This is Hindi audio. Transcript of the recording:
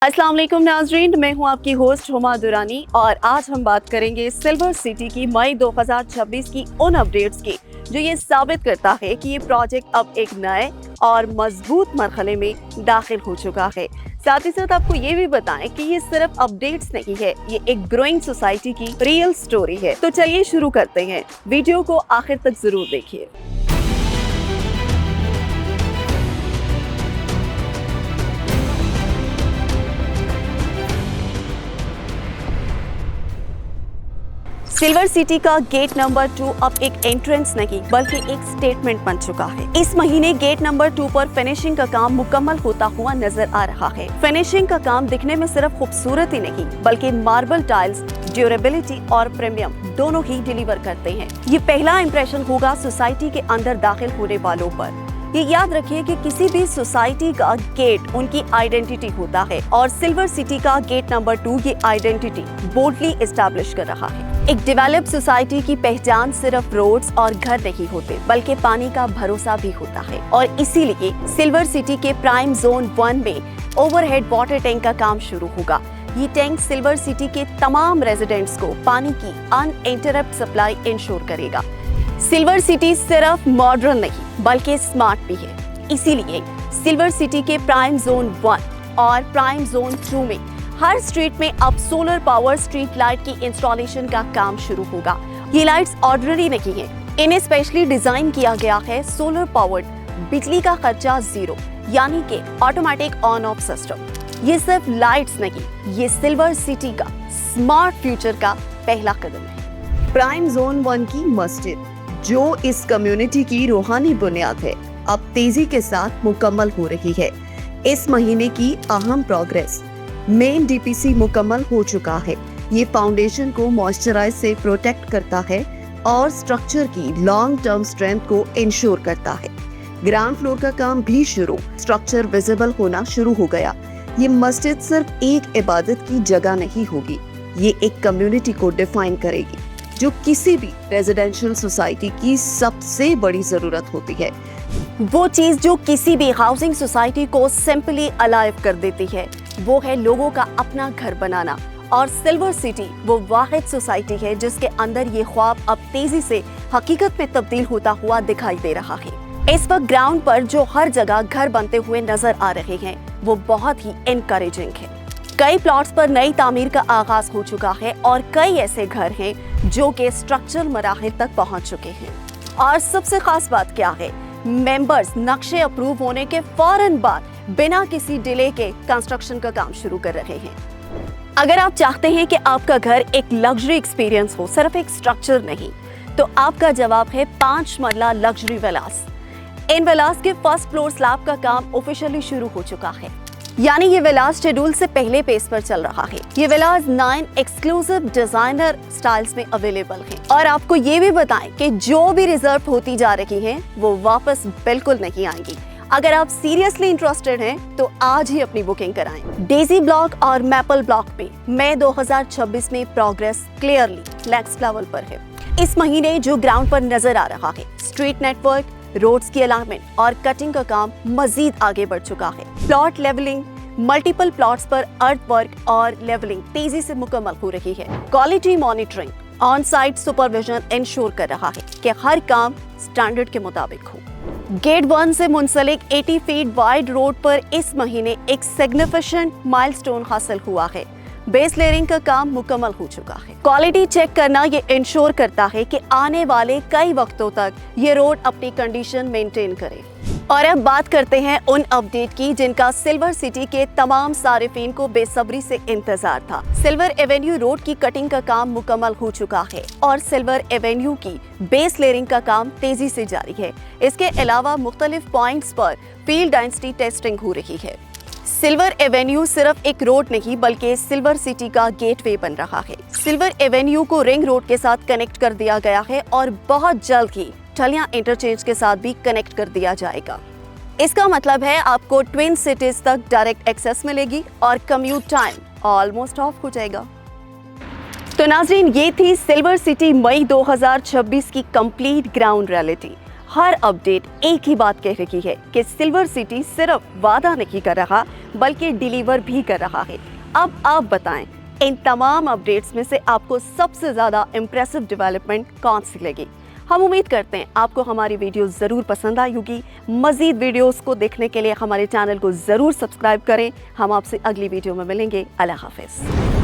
अस्सलाम वालेकुम नाजरीन, मैं हूं आपकी होस्ट हुमा दुरानी और आज हम बात करेंगे सिल्वर सिटी की मई 2026 की उन अपडेट्स की जो ये साबित करता है कि ये प्रोजेक्ट अब एक नए और मजबूत मरहले में दाखिल हो चुका है। साथ ही साथ आपको ये भी बताएं कि ये सिर्फ अपडेट्स नहीं है, ये एक ग्रोइंग सोसाइटी की रियल स्टोरी है। तो चलिए शुरू करते हैं, वीडियो को आखिर तक जरूर देखिए। सिल्वर सिटी का गेट नंबर 2 अब एक एंट्रेंस नहीं बल्कि एक स्टेटमेंट बन चुका है। इस महीने गेट नंबर 2 पर फिनिशिंग का काम मुकम्मल होता हुआ नजर आ रहा है। फिनिशिंग का काम दिखने में सिर्फ खूबसूरत ही नहीं बल्कि मार्बल टाइल्स, ड्यूरेबिलिटी और प्रीमियम दोनों ही डिलीवर करते हैं। ये पहला इंप्रेशन होगा सोसाइटी के अंदर दाखिल होने वालों पर। ये याद रखिए कि किसी भी सोसाइटी का गेट उनकी आइडेंटिटी होता है और सिल्वर सिटी का गेट नंबर 2 ये आइडेंटिटी बोल्डली एस्टैब्लिश कर रहा है। एक डेवलप्ड सोसाइटी की पहचान सिर्फ रोड्स और घर नहीं होते बल्कि पानी का भरोसा भी होता है और इसीलिए सिल्वर सिटी के प्राइम जोन 1 में ओवरहेड वाटर टैंक का काम शुरू होगा। ये टैंक सिल्वर सिटी के तमाम रेजिडेंट्स को पानी की अनइंटरप्ट सप्लाई इंश्योर करेगा। सिल्वर सिटी सिर्फ मॉडर्न नहीं बल्कि स्मार्ट भी है। इसीलिए सिल्वर सिटी के प्राइम जोन 1 और प्राइम जोन 2 में हर स्ट्रीट में अब सोलर पावर स्ट्रीट लाइट की इंस्टॉलेशन का काम शुरू होगा। ये लाइट्स ऑर्डिनरी नहीं है, इन्हें स्पेशली डिजाइन किया गया है सोलर पावर्ड, बिजली का खर्चा जीरो यानी कि ऑटोमेटिक ऑन ऑफ सिस्टम। ये सिर्फ लाइट्स नहीं, ये सिल्वर सिटी का स्मार्ट फ्यूचर का पहला कदम है। प्राइम जोन 1 की मस्जिद जो इस कम्युनिटी की रूहानी बुनियाद है, अब तेजी के साथ मुकम्मल हो रही है। इस महीने की अहम प्रोग्रेस, मेन डीपीसी मुकम्मल हो चुका है। ये फाउंडेशन को मॉइस्चराइज से प्रोटेक्ट करता है और स्ट्रक्चर की लॉन्ग टर्म स्ट्रेंथ को इंश्योर करता है। ग्राउंड फ्लोर का काम भी शुरू, स्ट्रक्चर विजिबल होना शुरू हो गया। ये मस्जिद सिर्फ एक इबादत की जगह नहीं होगी, ये एक कम्युनिटी को डिफाइन करेगी जो किसी भी रेजिडेंशियल सोसाइटी की सबसे बड़ी जरूरत होती है। वो चीज जो किसी भी हाउसिंग सोसाइटी को सिंपली अलाइव कर देती है वो है लोगों का अपना घर बनाना। और सिल्वर सिटी वो वाहिद सोसाइटी है जिसके अंदर ये ख्वाब अब तेजी से हकीकत में तब्दील होता हुआ दिखाई दे रहा है। इस वक्त ग्राउंड पर जो हर जगह घर बनते हुए नजर आ रहे हैं वो बहुत ही इनकरेजिंग है। कई प्लॉट्स पर नई तामीर का आगाज हो चुका है और कई ऐसे घर हैं जो के स्ट्रक्चरल मराहिल तक पहुंच चुके हैं। और सबसे खास बात क्या है, मेंबर्स नक्शे अप्रूव होने के फौरन बाद बिना किसी डिले के कंस्ट्रक्शन का काम शुरू कर रहे हैं। अगर आप चाहते हैं कि आपका घर एक लग्जरी एक्सपीरियंस हो, सिर्फ एक स्ट्रक्चर नहीं, तो आपका जवाब है 5 मरला लग्जरी विलास। इन विलास के फर्स्ट फ्लोर स्लैब का काम ऑफिशियली शुरू हो चुका है, यानी ये विलास शेड्यूल से पहले पेस पर चल रहा है। ये विलास 9 एक्सक्लूसिव डिजाइनर स्टाइल्स में अवेलेबल हैं। और आपको ये भी बताएं कि जो भी रिजर्व होती जा रही हैं वो वापस बिल्कुल नहीं आएंगी। अगर आप सीरियसली इंटरेस्टेड हैं तो आज ही अपनी बुकिंग कराएं। डेजी ब्लॉक और मैपल ब्लॉक पे मई 2026 में प्रोग्रेस क्लियरली नेक्स्ट लेवल पर है। इस महीने जो ग्राउंड पर नजर आ रहा है, स्ट्रीट नेटवर्क, रोड्स की अलाइनमेंट और कटिंग का काम मजीद आगे बढ़ चुका है। प्लॉट लेवलिंग, मल्टीपल प्लॉट्स पर अर्थ वर्क और लेवलिंग तेजी से मुकम्मल हो रही है। Quality monitoring, on site supervision ensure कर रहा है कि हर काम स्टैंडर्ड के मुताबिक हो। गेट 1 से मुंसलिक 80 फीट वाइड रोड पर इस महीने एक सिग्निफिकेंट माइलस्टोन हासिल हुआ है। बेस लेयरिंग का काम मुकम्मल हो चुका है। क्वालिटी चेक करना ये इंश्योर करता है कि आने वाले कई वक्तों तक ये रोड अपनी कंडीशन मेंटेन करे। और अब बात करते हैं उन अपडेट की जिनका सिल्वर सिटी के तमाम सारिफीन को बेसब्री से इंतजार था। सिल्वर एवेन्यू रोड की कटिंग का काम मुकम्मल हो चुका है और सिल्वर एवेन्यू की बेस लेयरिंग का काम तेजी से जारी है। इसके अलावा मुख्तलिफ पॉइंट्स पर फील्ड डेंसिटी टेस्टिंग हो रही है। सिल्वर एवेन्यू सिर्फ एक रोड नहीं बल्कि सिल्वर सिटी का गेटवे बन रहा है। सिल्वर एवेन्यू को रिंग रोड के साथ कनेक्ट कर दिया गया है और बहुत जल्द ही टलियां इंटरचेंज के साथ भी कनेक्ट कर दिया जाएगा। इसका मतलब है आपको ट्विन सिटीज तक डायरेक्ट एक्सेस मिलेगी और कम्यूट टाइम ऑलमोस्ट ऑफ हो जाएगा। तो नाजरीन, ये थी सिल्वर सिटी मई 2026 की कंप्लीट ग्राउंड रियलिटी। हर अपडेट एक ही बात कह रही है कि सिल्वर सिटी सिर्फ वादा नहीं कर रहा बल्कि डिलीवर भी कर रहा है। अब आप बताएं, इन तमाम अपडेट्स में से आपको सबसे ज़्यादा इम्प्रेसिव डेवलपमेंट कौन सी लगी? हम उम्मीद करते हैं आपको हमारी वीडियो ज़रूर पसंद आई होगी। मज़ीद वीडियोस को देखने के लिए हमारे चैनल को ज़रूर सब्सक्राइब करें। हम आपसे अगली वीडियो में मिलेंगे। अल्लाह हाफ़िज़।